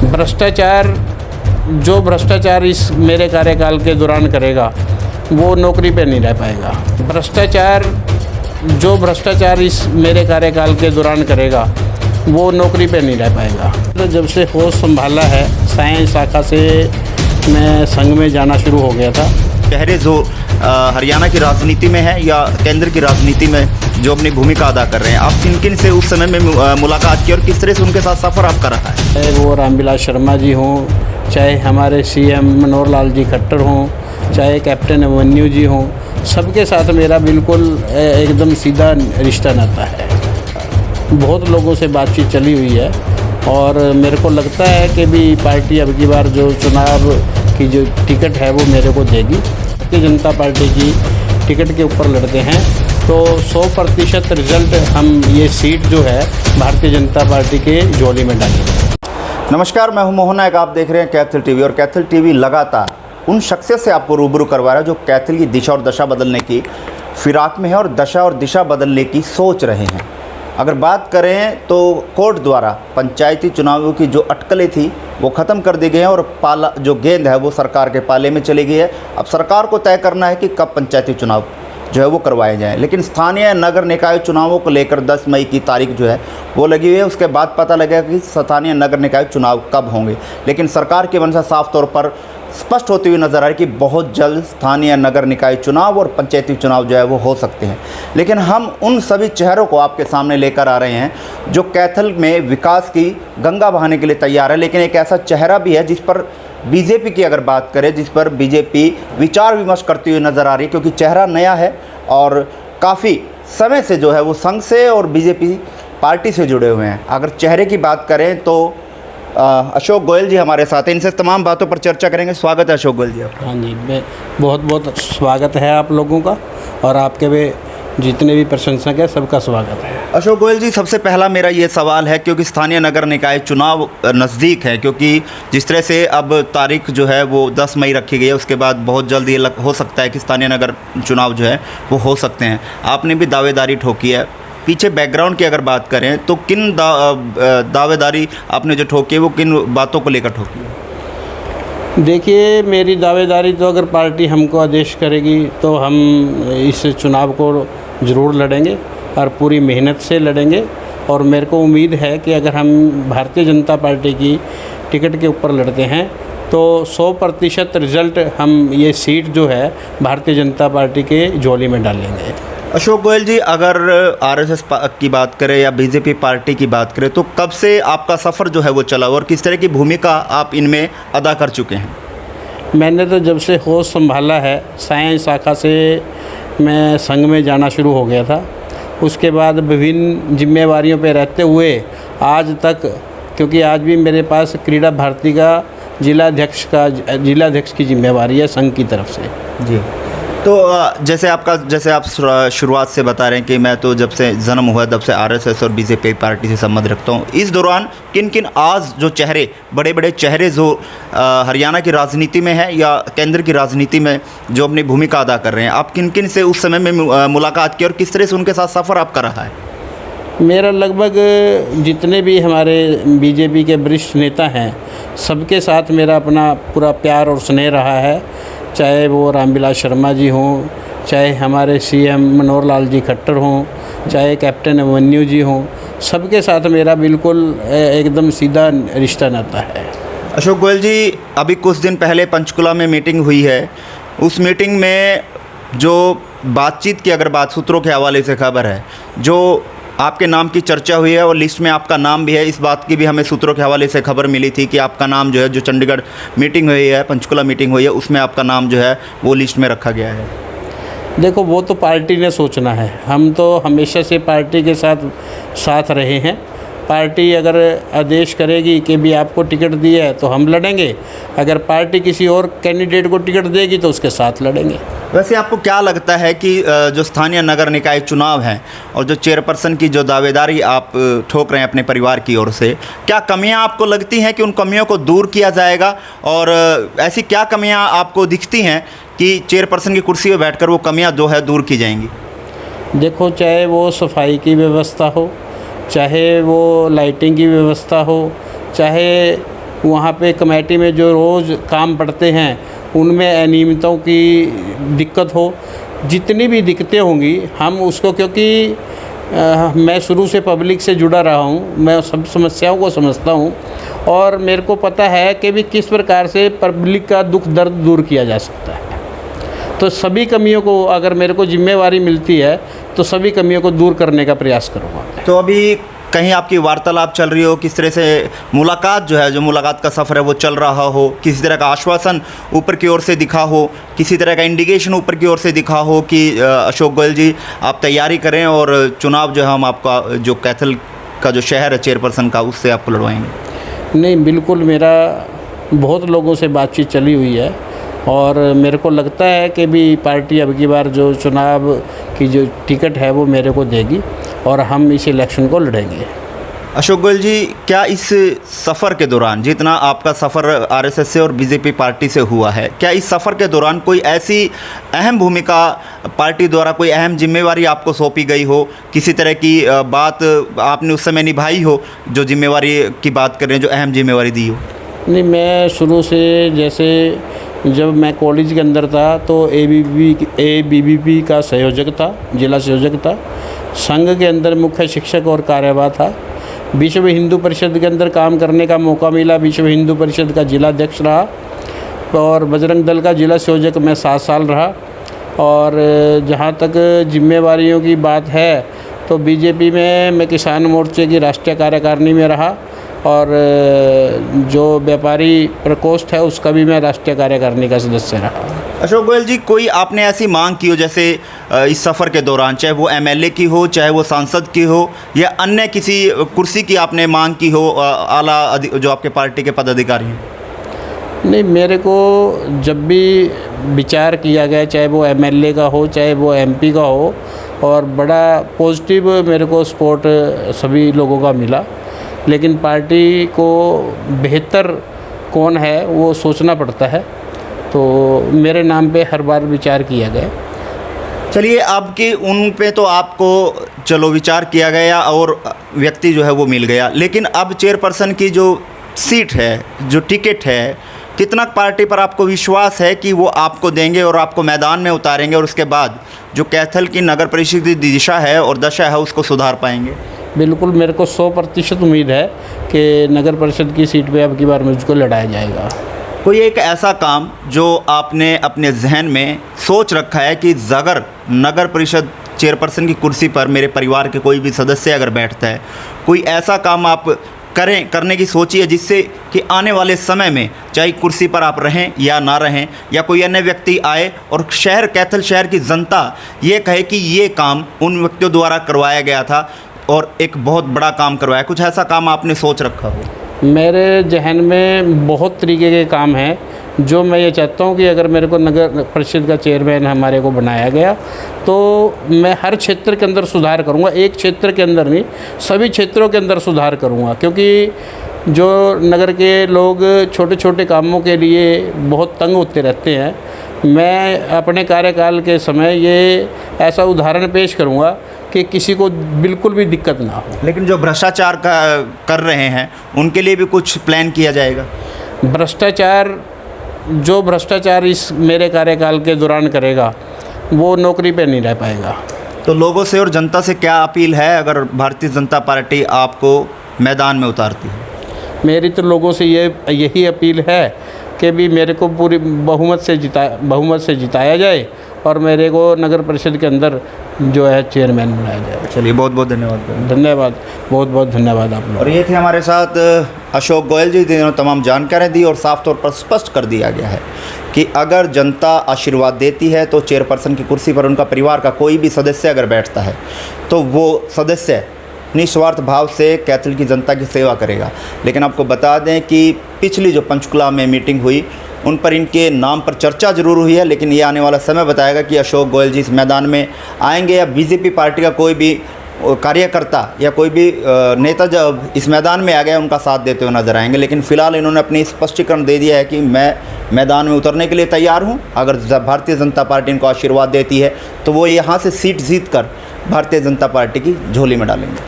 भ्रष्टाचार जो भ्रष्टाचार इस मेरे कार्यकाल के दौरान करेगा वो नौकरी पे नहीं रह पाएगा। भ्रष्टाचार जो भ्रष्टाचार इस मेरे कार्यकाल के दौरान करेगा वो नौकरी पे नहीं रह पाएगा। तो जब से होश संभाला है, साइंस शाखा से मैं संघ में जाना शुरू हो गया था। चेहरे जो हरियाणा की राजनीति में है या केंद्र की राजनीति में जो अपनी भूमिका अदा कर रहे हैं, आप किन किन से उस समय में मुलाकात की और किस तरह से उनके साथ सफ़र आपका रहा है? चाहे वो रामविलास शर्मा जी हों, चाहे हमारे सीएम मनोहर लाल जी खट्टर हों, चाहे कैप्टन अभिमन्यु जी हों, सबके साथ मेरा बिल्कुल एकदम सीधा रिश्ता नाता है। बहुत लोगों से बातचीत चली हुई है और मेरे को लगता है कि भी पार्टी अब की बार जो चुनाव की जो टिकट है वो मेरे को देगी। भारतीय जनता पार्टी की टिकट के ऊपर लड़ते हैं तो 100% रिजल्ट हम ये सीट जो है भारतीय जनता पार्टी के झोली में डालेंगे। नमस्कार, मैं हूं मोहन नायक, आप देख रहे हैं कैथल टीवी और कैथल टीवी लगातार उन शख्सियत से आपको रूबरू करवा रहा है जो कैथल की दिशा और दशा बदलने की फिराक में है और दशा और दिशा बदलने की सोच रहे हैं। अगर बात करें तो कोर्ट द्वारा पंचायती चुनावों की जो अटकलें थी वो ख़त्म कर दी गई हैं और पाला जो गेंद है वो सरकार के पाले में चली गई है। अब सरकार को तय करना है कि कब पंचायती चुनाव जो है वो करवाए जाएं। लेकिन स्थानीय नगर निकाय चुनावों को लेकर 10 मई की तारीख जो है वो लगी हुई है। उसके बाद पता लगेगा कि स्थानीय नगर निकाय चुनाव कब होंगे। लेकिन सरकार की मंशा साफ तौर पर स्पष्ट होती हुई नज़र आ रही कि बहुत जल्द स्थानीय नगर निकाय चुनाव और पंचायती चुनाव जो है वो हो सकते हैं। लेकिन हम उन सभी चेहरों को आपके सामने लेकर आ रहे हैं जो कैथल में विकास की गंगा बहाने के लिए तैयार है। लेकिन एक ऐसा चेहरा भी है जिस पर बीजेपी की अगर बात करें, जिस पर बीजेपी विचार विमर्श करती हुई नज़र आ रही है, क्योंकि चेहरा नया है और काफ़ी समय से जो है वो संघ से और बीजेपी पार्टी से जुड़े हुए हैं। अगर चेहरे की बात करें तो अशोक गोयल जी हमारे साथ हैं, इनसे तमाम बातों पर चर्चा करेंगे। स्वागत है अशोक गोयल जी आपका। हाँ जी, बहुत बहुत स्वागत है आप लोगों का और आपके वे जितने भी प्रशंसक हैं सबका स्वागत है। अशोक गोयल जी, सबसे पहला मेरा ये सवाल है, क्योंकि स्थानीय नगर निकाय चुनाव नज़दीक है, क्योंकि जिस तरह से अब तारीख जो है वो 10 मई रखी गई है, उसके बाद बहुत जल्द ये हो सकता है कि स्थानीय नगर चुनाव जो है वो हो सकते हैं। आपने भी दावेदारी ठोकी है। पीछे बैकग्राउंड की अगर बात करें तो किन दावेदारी आपने जो ठोकी है वो किन बातों को लेकर ठोकी है? देखिए, मेरी दावेदारी तो अगर पार्टी हमको आदेश करेगी तो हम इस चुनाव को ज़रूर लड़ेंगे और पूरी मेहनत से लड़ेंगे। और मेरे को उम्मीद है कि अगर हम भारतीय जनता पार्टी की टिकट के ऊपर लड़ते हैं तो 100% रिजल्ट हम ये सीट जो है भारतीय जनता पार्टी के झोली में डालेंगे। अशोक गोयल जी, अगर आरएसएस की बात करें या बीजेपी पार्टी की बात करें तो कब से आपका सफ़र जो है वो चला और किस तरह की भूमिका आप इनमें अदा कर चुके हैं? मैंने तो जब से होश संभाला है, साइंस शाखा से मैं संघ में जाना शुरू हो गया था। उसके बाद विभिन्न जिम्मेवारियों पे रहते हुए आज तक, क्योंकि आज भी मेरे पास क्रीड़ा भारती का जिलाध्यक्ष की जिम्मेवारी है संघ की तरफ से। जी, तो जैसे आप शुरुआत से बता रहे हैं कि मैं तो जब से जन्म हुआ तब से आरएसएस और बीजेपी पार्टी से संबंध रखता हूँ। इस दौरान किन किन आज जो चेहरे, बड़े बड़े चेहरे जो हरियाणा की राजनीति में है या केंद्र की राजनीति में जो अपनी भूमिका अदा कर रहे हैं, आप किन किन से उस समय में मुलाकात की और किस तरह से उनके साथ सफ़र आपका रहा है? मेरा लगभग जितने भी हमारे बीजेपी के वरिष्ठ नेता हैं सबके साथ मेरा अपना पूरा प्यार और स्नेह रहा है। चाहे वो रामविलास शर्मा जी हों, चाहे हमारे सीएम मनोहर लाल जी खट्टर हों, चाहे कैप्टन अभिमन्यु जी हों, सबके साथ मेरा बिल्कुल एकदम सीधा रिश्ता नाता है। अशोक गोयल जी, अभी कुछ दिन पहले पंचकुला में मीटिंग हुई है। उस मीटिंग में जो बातचीत की अगर बात सूत्रों के हवाले से खबर है, जो आपके नाम की चर्चा हुई है और लिस्ट में आपका नाम भी है, इस बात की भी हमें सूत्रों के हवाले से खबर मिली थी कि आपका नाम जो है, जो चंडीगढ़ मीटिंग हुई है, पंचकुला मीटिंग हुई है, उसमें आपका नाम जो है वो लिस्ट में रखा गया है। देखो, वो तो पार्टी ने सोचना है। हम तो हमेशा से पार्टी के साथ रहे हैं। पार्टी अगर आदेश करेगी कि भी आपको टिकट दी है तो हम लड़ेंगे, अगर पार्टी किसी और कैंडिडेट को टिकट देगी तो उसके साथ लड़ेंगे। वैसे आपको क्या लगता है कि जो स्थानीय नगर निकाय चुनाव हैं और जो चेयरपर्सन की जो दावेदारी आप ठोक रहे हैं अपने परिवार की ओर से, क्या कमियां आपको लगती हैं कि उन कमियों को दूर किया जाएगा? और ऐसी क्या कमियां आपको दिखती हैं कि चेयरपर्सन की कुर्सी पर बैठकर वो कमियां जो है दूर की जाएंगी? देखो, चाहे वो सफाई की व्यवस्था हो, चाहे वो लाइटिंग की व्यवस्था हो, चाहे वहाँ पे कमेटी में जो रोज़ काम पड़ते हैं उनमें अनियमितों की दिक्कत हो, जितनी भी दिक्कतें होंगी हम उसको, क्योंकि मैं शुरू से पब्लिक से जुड़ा रहा हूँ, मैं सब समस्याओं को समझता हूँ और मेरे को पता है कि भी किस प्रकार से पब्लिक का दुख दर्द दूर किया जा सकता है। तो सभी कमियों को अगर मेरे को जिम्मेवारी मिलती है तो सभी कमियों को दूर करने का प्रयास करूँगा। तो अभी कहीं आपकी वार्तालाप चल रही हो, किस तरह से मुलाकात जो है, जो मुलाकात का सफ़र है वो चल रहा हो, किसी तरह का आश्वासन ऊपर की ओर से दिखा हो, किसी तरह का इंडिकेशन ऊपर की ओर से दिखा हो कि अशोक गोयल जी आप तैयारी करें और चुनाव जो है हम आपका जो कैथल का जो शहर है चेयरपर्सन का उससे आपको लड़वाएंगे? नहीं, बिल्कुल मेरा बहुत लोगों से बातचीत चली हुई है और मेरे को लगता है कि भी पार्टी अब की बार जो चुनाव की जो टिकट है वो मेरे को देगी और हम इस इलेक्शन को लड़ेंगे। अशोक गोयल जी, क्या इस सफ़र के दौरान, जितना आपका सफ़र आरएसएस से और बीजेपी पार्टी से हुआ है, क्या इस सफ़र के दौरान कोई ऐसी अहम भूमिका पार्टी द्वारा, कोई अहम जिम्मेवारी आपको सौंपी गई हो, किसी तरह की बात आपने उस समय निभाई हो, जो जिम्मेवारी की बात कर रहे हैं, जो अहम जिम्मेवारी दी हो? नहीं, मैं शुरू से, जैसे जब मैं कॉलेज के अंदर था तो एबीवीपी का संयोजक था, जिला संयोजक था, संघ के अंदर मुख्य शिक्षक और कार्यवाह था, विश्व हिंदू परिषद के अंदर काम करने का मौका मिला, विश्व हिंदू परिषद का जिला अध्यक्ष रहा और बजरंग दल का जिला संयोजक मैं 7 साल रहा। और जहाँ तक जिम्मेवारियों की बात है तो बीजेपी में मैं किसान मोर्चे की राष्ट्रीय कार्यकारिणी में रहा और जो व्यापारी प्रकोष्ठ है उसका भी मैं राष्ट्रीय कार्यकारिणी का सदस्य रहा। अशोक गोयल जी, कोई आपने ऐसी मांग की हो जैसे इस सफ़र के दौरान, चाहे वो एमएलए की हो, चाहे वो सांसद की हो, या अन्य किसी कुर्सी की आपने मांग की हो, आला जो आपके पार्टी के पदाधिकारी हैं? नहीं, मेरे को जब भी विचार किया गया, चाहे वो एमएलए का हो, चाहे वो एमपी का हो, और बड़ा पॉजिटिव मेरे को सपोर्ट सभी लोगों का मिला, लेकिन पार्टी को बेहतर कौन है वो सोचना पड़ता है, तो मेरे नाम पे हर बार विचार किया गया। चलिए, आपकी उन पे तो आपको चलो विचार किया गया और व्यक्ति जो है वो मिल गया, लेकिन अब चेयरपर्सन की जो सीट है, जो टिकट है, कितना पार्टी पर आपको विश्वास है कि वो आपको देंगे और आपको मैदान में उतारेंगे और उसके बाद जो कैथल की नगर परिषद की दिशा है और दशा है उसको सुधार पाएंगे? बिल्कुल, मेरे को 100% उम्मीद है कि नगर परिषद की सीट पे अब की बार मुझको लड़ाया जाएगा। कोई एक ऐसा काम जो आपने अपने जहन में सोच रखा है कि अगर नगर परिषद चेयरपर्सन की कुर्सी पर मेरे परिवार के कोई भी सदस्य अगर बैठता है, कोई ऐसा काम आप करने की सोची है जिससे कि आने वाले समय में चाहे कुर्सी पर आप रहें या ना रहें, या कोई अन्य व्यक्ति आए और कैथल शहर की जनता ये कहे कि ये काम उन व्यक्तियों द्वारा करवाया गया था और एक बहुत बड़ा काम करवाया? कुछ ऐसा काम आपने सोच रखा हो? मेरे जहन में बहुत तरीके के काम हैं जो मैं ये चाहता हूँ कि अगर मेरे को नगर परिषद का चेयरमैन हमारे को बनाया गया तो मैं हर क्षेत्र के अंदर सुधार करूँगा। एक क्षेत्र के अंदर नहीं, सभी क्षेत्रों के अंदर सुधार करूँगा, क्योंकि जो नगर के लोग छोटे छोटे कामों के लिए बहुत तंग होते रहते हैं, मैं अपने कार्यकाल के समय ये ऐसा उदाहरण पेश करूँगा कि किसी को बिल्कुल भी दिक्कत ना हो। लेकिन जो भ्रष्टाचार कर रहे हैं उनके लिए भी कुछ प्लान किया जाएगा? जो भ्रष्टाचार इस मेरे कार्यकाल के दौरान करेगा वो नौकरी पे नहीं रह पाएगा। तो लोगों से और जनता से क्या अपील है अगर भारतीय जनता पार्टी आपको मैदान में उतारती है? मेरी तो लोगों से यही अपील है कि भी मेरे को पूरी बहुमत से जिताया जाए और मेरे को नगर परिषद के अंदर जो है चेयरमैन बनाया जाए। चलिए, बहुत बहुत धन्यवाद। धन्यवाद, बहुत बहुत धन्यवाद आप लोग। और ये थे हमारे साथ अशोक गोयल जी, जिन्होंने तमाम जानकारियाँ दी और साफ तौर पर स्पष्ट कर दिया गया है कि अगर जनता आशीर्वाद देती है तो चेयरपर्सन की कुर्सी पर उनका परिवार का कोई भी सदस्य अगर बैठता है तो वो सदस्य निस्वार्थ भाव से कैथल की जनता की सेवा करेगा। लेकिन आपको बता दें कि पिछली जो पंचकुला में मीटिंग हुई उन पर इनके नाम पर चर्चा ज़रूर हुई है, लेकिन ये आने वाला समय बताएगा कि अशोक गोयल जी इस मैदान में आएंगे या बीजेपी पार्टी का कोई भी कार्यकर्ता या कोई भी नेता जब इस मैदान में आ गया उनका साथ देते हुए नजर आएंगे। लेकिन फ़िलहाल इन्होंने अपनी स्पष्टीकरण दे दिया है कि मैं मैदान में उतरने के लिए तैयार हूं। अगर भारतीय जनता पार्टी इनको आशीर्वाद देती है तो वो यहाँ से सीट जीत कर भारतीय जनता पार्टी की झोली में डालेंगे।